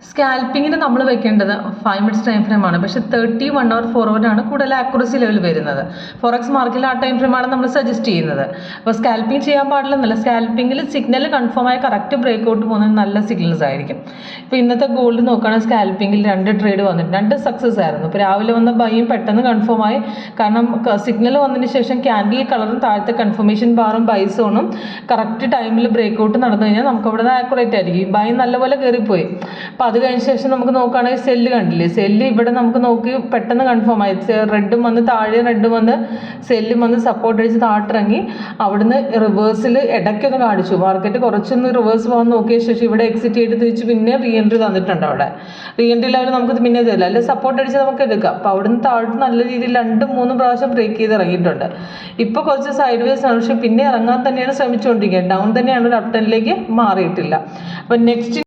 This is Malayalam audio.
സ്കാൽപ്പിങ്ങിന് നമ്മൾ വെക്കേണ്ടത് 5 മിനിറ്റ്സ് ടൈം ഫ്രെയിമാണ്. പക്ഷേ 30, 1 അവർ, 4 അവറാണ് കൂടുതൽ ആക്യുറസി ലെവൽ വരുന്നത്. ഫോറക്സ് മാർക്കിൽ ആ ടൈം ഫ്രെയിമാണ് നമ്മൾ സജസ്റ്റ് ചെയ്യുന്നത്. അപ്പോൾ സ്കാൽപ്പിംഗ് ചെയ്യാൻ പാടില്ലെന്നല്ല, സ്കാൽപ്പിങ്ങിൽ സിഗ്നൽ കൺഫേം ആയ കറക്റ്റ് ബ്രേക്ക് ഔട്ട് പോകുന്നത് നല്ല സിഗ്നൽസ് ആയിരിക്കും. ഇപ്പോൾ ഇന്നത്തെ ഗോൾഡ് നോക്കുകയാണെങ്കിൽ സ്കാൽപ്പിങ്ങിൽ 2 ട്രേഡ് വന്നിട്ട് 2 സക്സസ് ആയിരുന്നു. ഇപ്പോൾ രാവിലെ വന്ന ബൈയും പെട്ടെന്ന് കൺഫേം ആയി. കാരണം സിഗ്നൽ വന്നതിന് ശേഷം ക്യാൻഡിൽ കളറും താഴത്തെ കൺഫർമേഷൻ ബാറും ബൈ സോണും കറക്റ്റ് ടൈമിൽ ബ്രേക്ക് ഔട്ട് നടന്നു കഴിഞ്ഞാൽ നമുക്ക് അവിടെ നിന്ന് ആക്യുറേറ്റ് ആയിരിക്കും. ഈ ബൈ നല്ലപോലെ കയറിപ്പോയി. അപ്പോൾ അത് കഴിഞ്ഞ ശേഷം നമുക്ക് നോക്കുകയാണെങ്കിൽ സെല്ല് കണ്ടില്ലേ, സെല്ല് ഇവിടെ നമുക്ക് നോക്കി പെട്ടെന്ന് കൺഫേം ആയി. റെഡും വന്ന് താഴെ റെഡും വന്ന് സെല്ലും വന്ന് സപ്പോർട്ട് അടിച്ച് താട്ടിറങ്ങി. അവിടുന്ന് റിവേഴ്സിൽ ഇടയ്ക്കൊന്ന് കാണിച്ചു. മാർക്കറ്റ് കുറച്ചൊന്ന് റിവേഴ്സ് പോകാൻ നോക്കിയ ശേഷം ഇവിടെ എക്സിറ്റ് ചെയ്ത് തിരിച്ച് പിന്നെ റീ എൻട്രി തന്നിട്ടുണ്ട്. അവിടെ റീ എൻട്രി ലെവൽ നമുക്ക് പിന്നെ തരില്ല, അല്ലെങ്കിൽ സപ്പോർട്ട് അടിച്ച് നമുക്ക് എടുക്കാം. അപ്പോൾ അവിടുന്ന് താഴത്ത് നല്ല രീതിയിൽ 2-3 പ്രാവശ്യം ബ്രേക്ക് ചെയ്ത് ഇറങ്ങിയിട്ടുണ്ട്. ഇപ്പോൾ കുറച്ച് സൈഡ് വേസ് ആണ്, പക്ഷേ പിന്നെ ഇറങ്ങാൻ തന്നെയാണ് ശ്രമിച്ചുകൊണ്ടിരിക്കുന്നത്. ഡൗൺ തന്നെയാണ്, ഒരു അപ് ടെന്നിലേക്ക് മാറിയിട്ടില്ല. അപ്പോൾ നെക്സ്റ്റ്